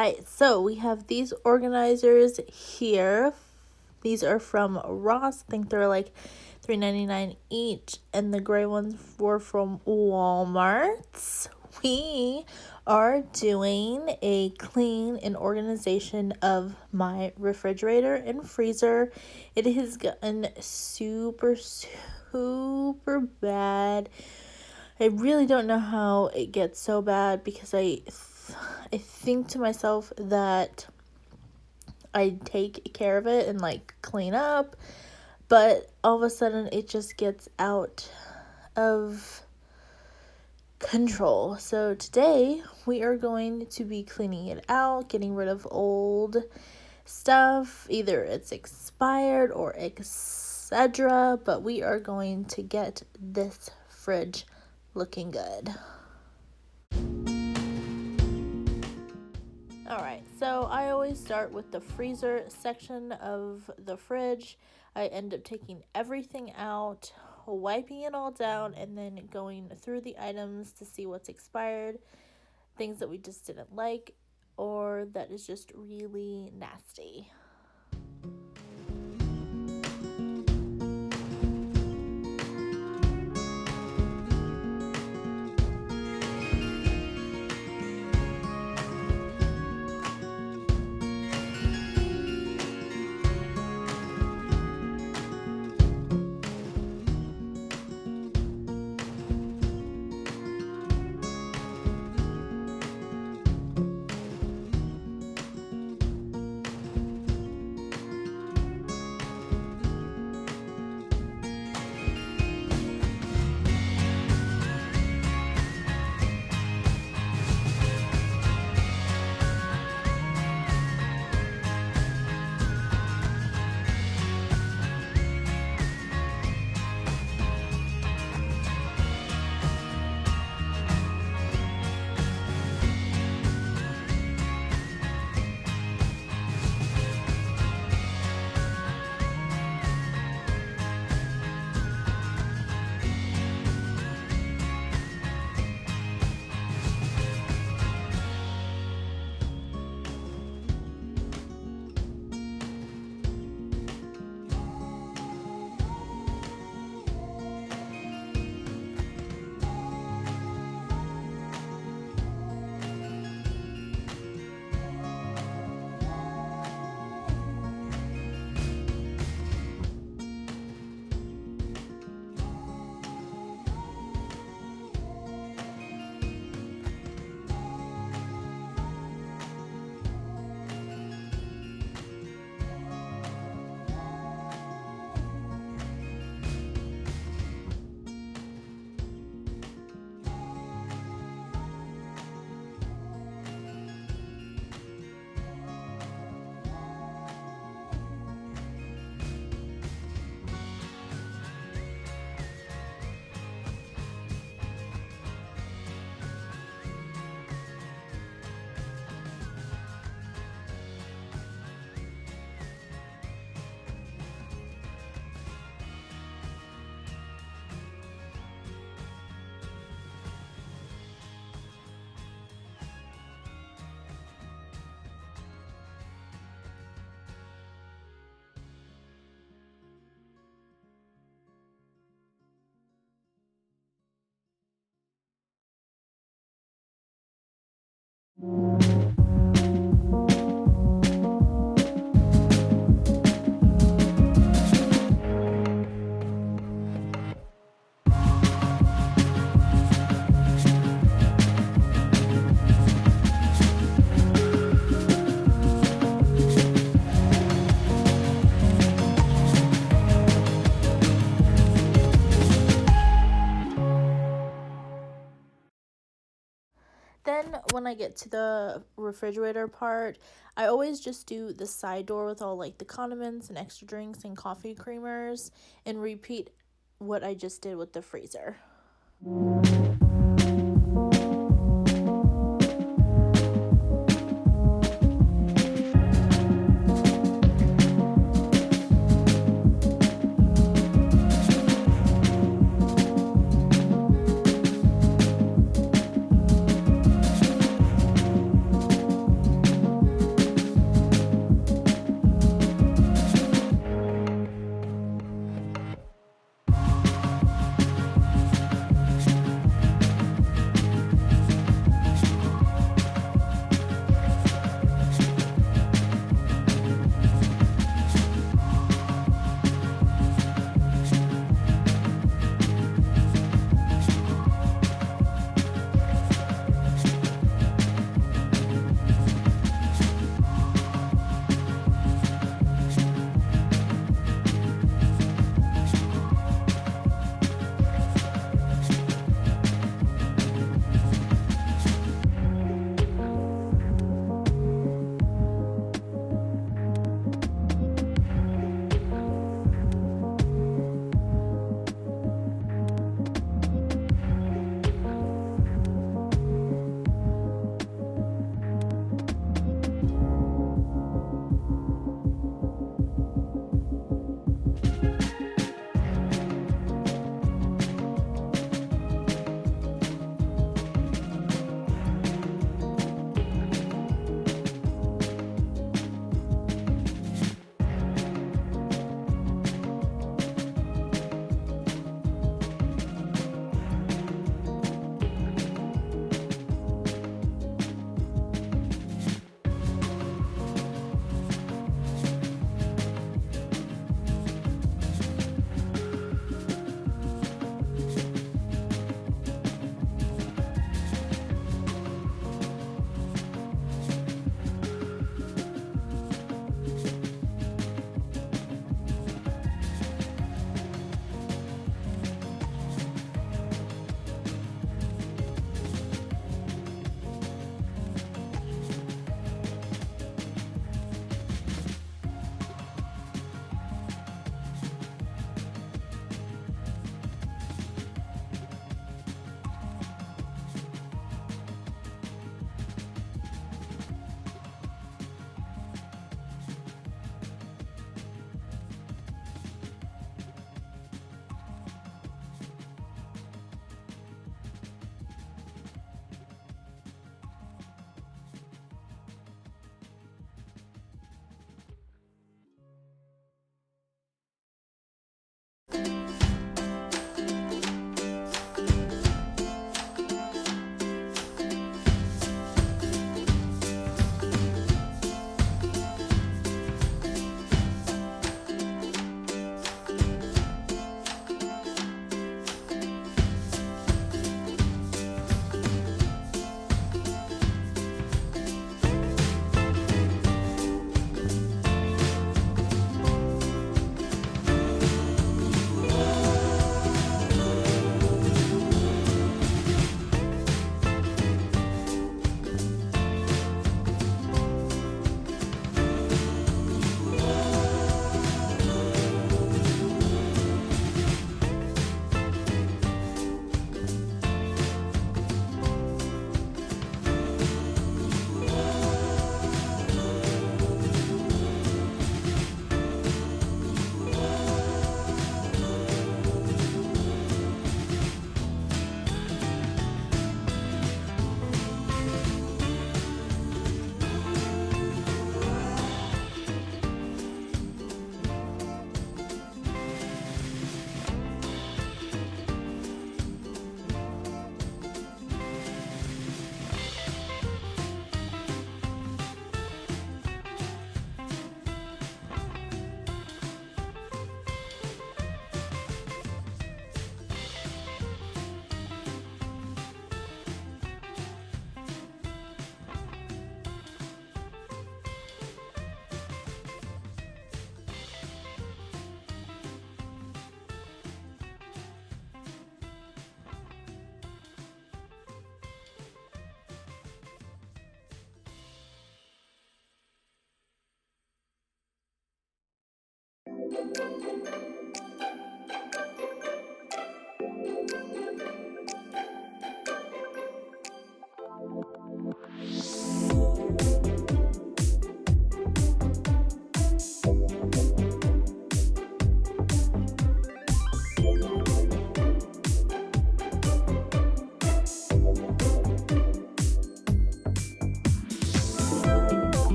right, so we have these organizers here. These are from Ross. I think they're like $3.99 each, and the gray ones were from Walmart. We are doing a clean and organization of my refrigerator and freezer. It has gotten super bad. I really don't know how it gets so bad, because I think to myself that I take care of it and like clean up, but all of a sudden it just gets out of control. So today we are going to be cleaning it out, getting rid of old stuff, either it's expired or etc. But we are going to get this fridge looking good. Alright, so I always start with the freezer section of the fridge. I end up taking everything out, wiping it all down, and then going through the items to see what's expired, things that we just didn't like, or that is just really nasty. Then when I get to the refrigerator part, I always just do the side door with all like the condiments and extra drinks and coffee creamers, and repeat what I just did with the freezer.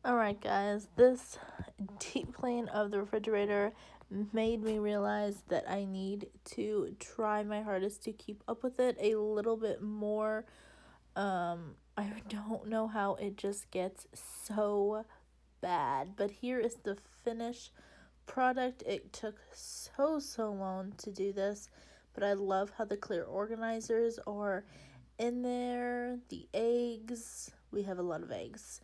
Alright guys, this deep clean of the refrigerator made me realize that I need to try my hardest to keep up with it a little bit more. I don't know how it just gets so bad, but here is the finished product. It took so long to do this, but I love how the clear organizers are in there. The eggs, we have a lot of eggs,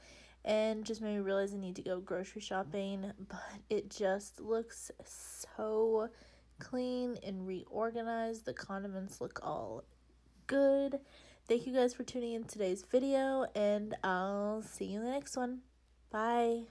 and just made me realize I need to go grocery shopping, but it just looks so clean and reorganized. The condiments look all good. Thank you guys for tuning in today's video, and I'll see you in the next one. Bye.